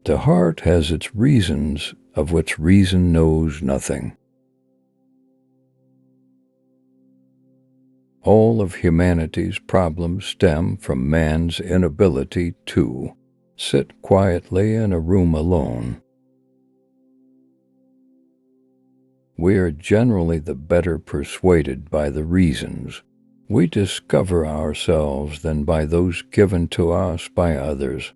The heart has its reasons, of which reason knows nothing. All of humanity's problems stem from man's inability to sit quietly in a room alone. We are generally the better persuaded by the reasons we discover ourselves than by those given to us by others.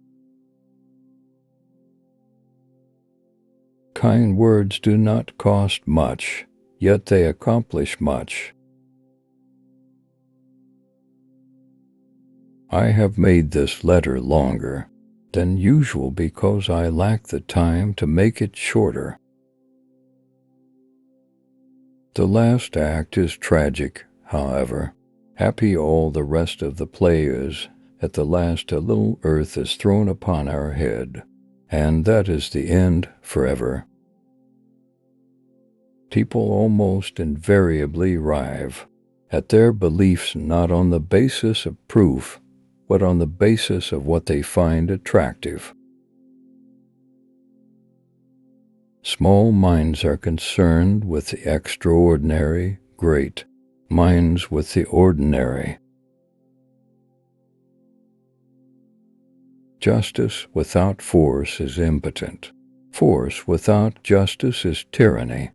Kind words do not cost much, yet they accomplish much. I have made this letter longer than usual because I lack the time to make it shorter. The last act is tragic, however. Happy all the rest of the play is. At the last a little earth is thrown upon our head, and that is the end forever. People almost invariably arrive at their beliefs not on the basis of proof, but on the basis of what they find attractive. Small minds are concerned with the extraordinary, great minds with the ordinary. Justice without force is impotent. Force without justice is tyranny.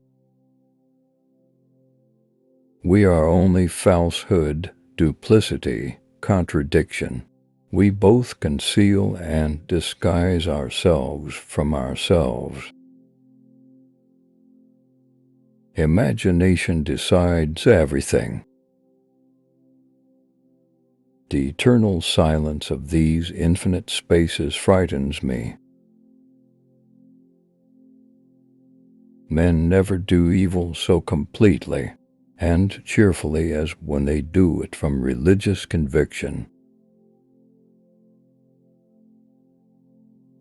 We are only falsehood, duplicity, contradiction. We both conceal and disguise ourselves from ourselves. Imagination decides everything. The eternal silence of these infinite spaces frightens me. Men never do evil so completely and cheerfully as when they do it from religious conviction.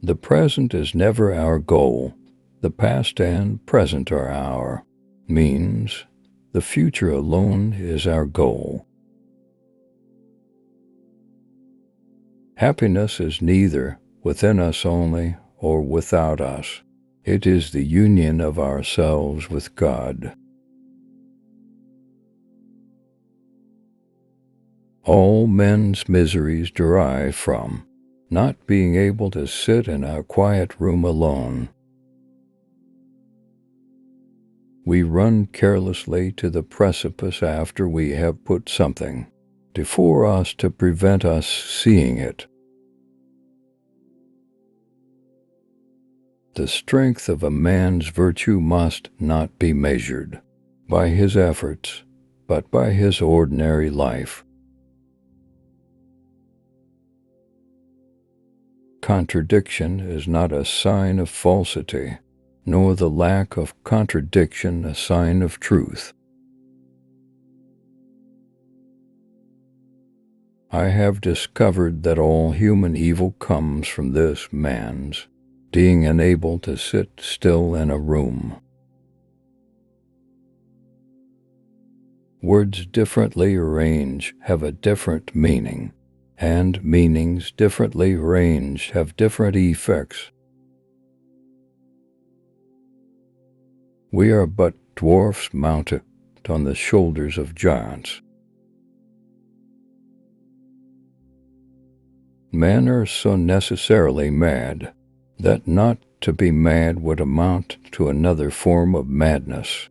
The present is never our goal. The past and present are our means. The future alone is our goal. Happiness is neither within us only or without us. It is the union of ourselves with God. All men's miseries derive from not being able to sit in a quiet room alone. We run carelessly to the precipice after we have put something before us to prevent us seeing it. The strength of a man's virtue must not be measured by his efforts, but by his ordinary life. Contradiction is not a sign of falsity, nor the lack of contradiction a sign of truth. I have discovered that all human evil comes from this man's being unable to sit still in a room. Words differently arranged have a different meaning, and meanings differently arranged have different effects. We are but dwarfs mounted on the shoulders of giants. Men are so necessarily mad that not to be mad would amount to another form of madness.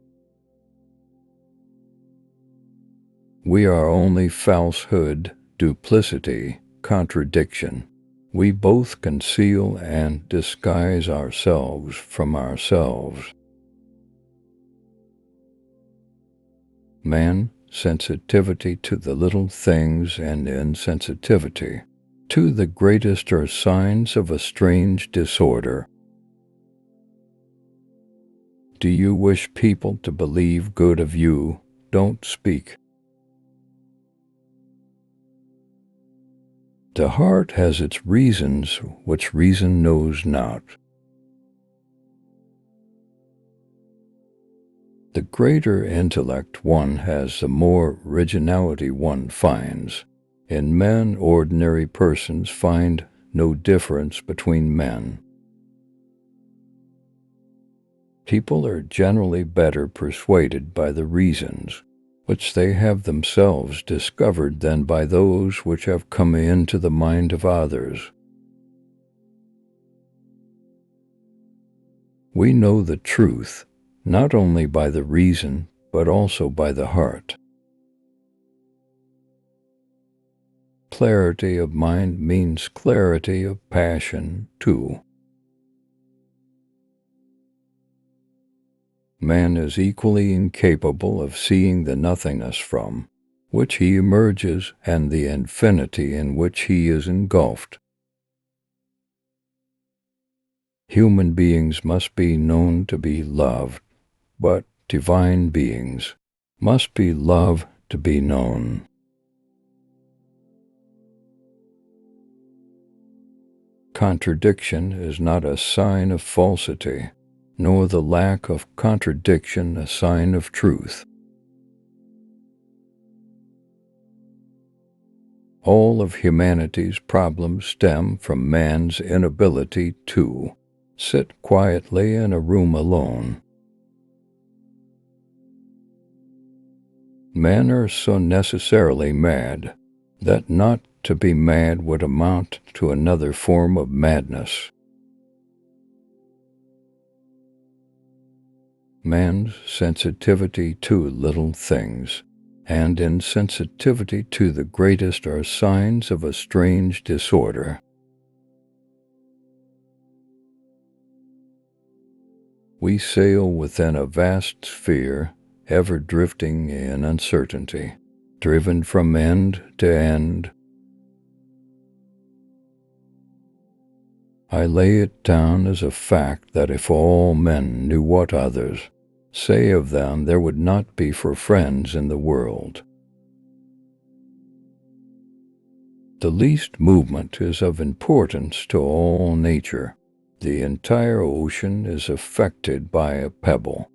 We are only falsehood, duplicity, contradiction. We both conceal and disguise ourselves from ourselves. Man, sensitivity to the little things and insensitivity to the greatest are signs of a strange disorder. Do you wish people to believe good of you? Don't speak. The heart has its reasons which reason knows not. The greater intellect one has, the more originality one finds. In men, ordinary persons find no difference between men. People are generally better persuaded by the reasons which they have themselves discovered than by those which have come into the mind of others. We know the truth not only by the reason, but also by the heart. Clarity of mind means clarity of passion, too. Man is equally incapable of seeing the nothingness from which he emerges and the infinity in which he is engulfed. Human beings must be known to be loved, but divine beings must be loved to be known. Contradiction is not a sign of falsity, nor the lack of contradiction a sign of truth. All of humanity's problems stem from man's inability to sit quietly in a room alone. Men are so necessarily mad that not to be mad would amount to another form of madness. Man's sensitivity to little things and insensitivity to the greatest are signs of a strange disorder. We sail within a vast sphere, ever drifting in uncertainty, driven from end to end. I lay it down as a fact that if all men knew what others say of them, there would not be for friends in the world. The least movement is of importance to all nature. The entire ocean is affected by a pebble.